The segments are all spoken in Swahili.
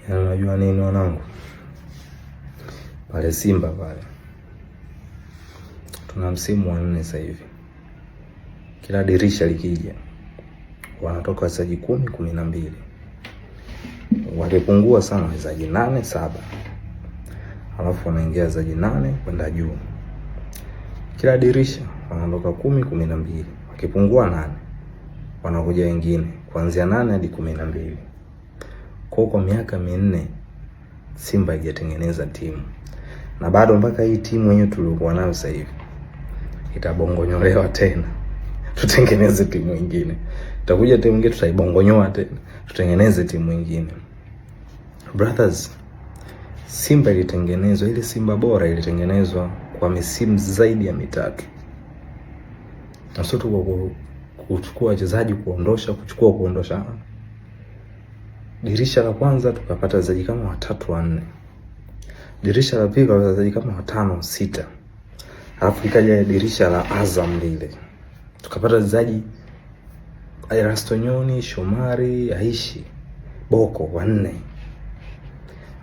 Unajua nini wanangu? Pale Simba pale. Tuna msimu wa 4 sasa hivi. Kila dirisha likija wanatoka wachezaji 10-12. Wakipungua sana wachezaji 8-7. Alafu wanaingia wachezaji 8 kwenda juu. Kila dirisha wanatoka 10-12. Wakipungua 8 wanakuja wengine kuanzia 8 hadi 12. Kwa miaka 4 Simba haijatengeneza timu. Na bado mpaka hii timu yenyewe tuliokuwa nayo sasa hivi itabongonyolewa tena. Tutengeneze timu nyingine. Itakuja timu nyingine tutaibongonyoa tena. Tutengeneze timu nyingine. Brothers, Simba ilitengenezwa, ile Simba bora ilitengenezwa kwa misimu zaidi ya 3. Na sio tu kuchukua wachezaji kuondosha. Dirisha la kwanza tukapata wachezaji kama 3-4. Dirisha la pili wachezaji kama 5-6. Alafu ikaja dirisha la Azam lile. Tukapata wachezaji Erastonyoni, Shomari, Aishi, Boko 4.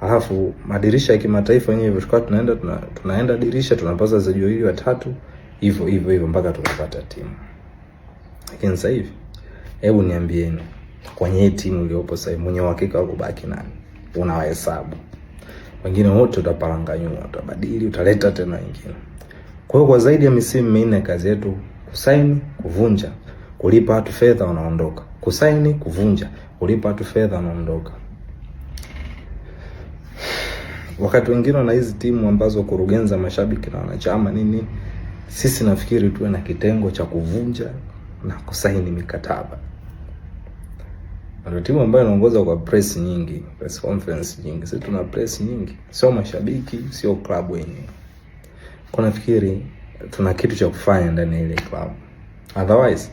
Alafu madirisha ya kimataifa yenyewe tulikuwa tunaenda dirisha tunapata wachezaji 2-3 hivyo mpaka tunapata timu. Lakini sasa hivi hebu niambieni, kwenye hii timu iliyopo sasa mwenye uhakika wa kubaki nani? Unawahesabu. Wengine wote utapalanganywa, utabadili, utaleta tena wengine. Kwa hiyo kwa zaidi ya misimu 4 kazi yetu kusaini, kuvunja, kulipa watu fedha wanaondoka. Kusaini, kuvunja, kulipa watu fedha wanaondoka. Wakati wengine na hizi timu ambazo kurugenza mashabiki na wanachama nini, sisi nafikiri tuwe na kitengo cha kuvunja na kusaini mikataba. Ndio timu ambayo inaongoza kwa press nyingi, press conference nyingi. Sisi tuna press nyingi, sio mashabiki, sio club wenyewe. Kwa nafikiri tuna kitu cha kufanya ndani ya ile club. Otherwise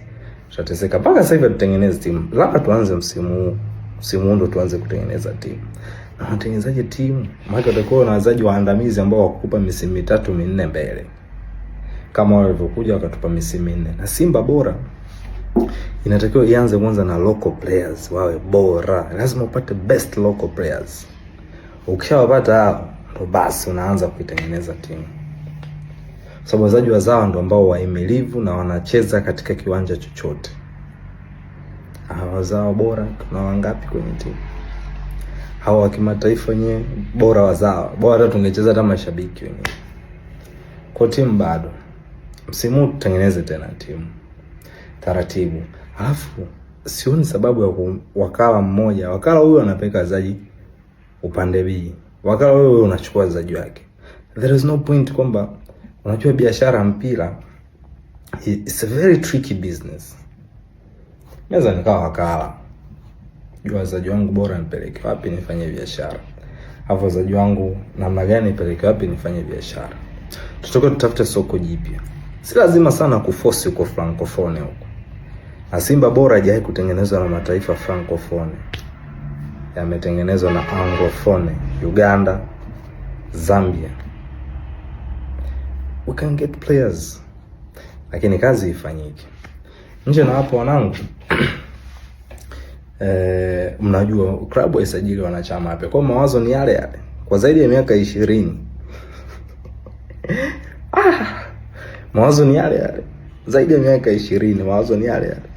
tutateseka. Mpaka sasa hivi tutengeneze timu. Labda tuanze msimu huu ndo tuanze kutengeneza timu. Na tutengenezaje timu? Maana tutakuwa na wachezaji waandamizi ambao wakukupa misimu 3-4 mbele. Kama walivyokuja wakatupa misimu 4. Na Simba bora inatakiwa ianze kwanza na local players wawe bora. Lazima upate best local players. Ukishawapata hao ndo basi unaanza kuitengeneza timu. Sababu wachezaji wazao ndo ambao wahimilivu na wanacheza katika kiwanja chochote. Hao wazao bora kuna wangapi kwenye timu? Hao wa kimataifa wenyewe bora wazao. Bora tungecheza hata mashabiki wenyewe. Kwa timu bado. Msimu tutengeneze tena timu. Taratibu. Alafu sioni sababu ya wakala mmoja. Wakala huyo anapeka wachezaji upande B. Wakala huyo unachukua wachezaji wake. There is no point kwamba unajua biashara mpira it's a very tricky business. Naweza nikawa wakala. Jua wachezaji wangu bora nipeleke wapi nifanye biashara. Hapo wachezaji wangu namna gani nipeleke wapi nifanye biashara. Tutafute soko jipya. Si lazima sana kuforce uko francophone huko. Na Simba bora hajawahi kutengenezwa na mataifa francophone. Yametengenezwa na anglophone, Uganda, Zambia. We can get players. Lakini kazi ifanyike. Nje na hapo wanangu. Mnajua klabu haisajili wanachama hapa. Kwa mawazo ni yale yale. Kwa zaidi ya miaka 20. Mawazo ni yale yale. Zaidi ya miaka 20 mawazo ni yale yale.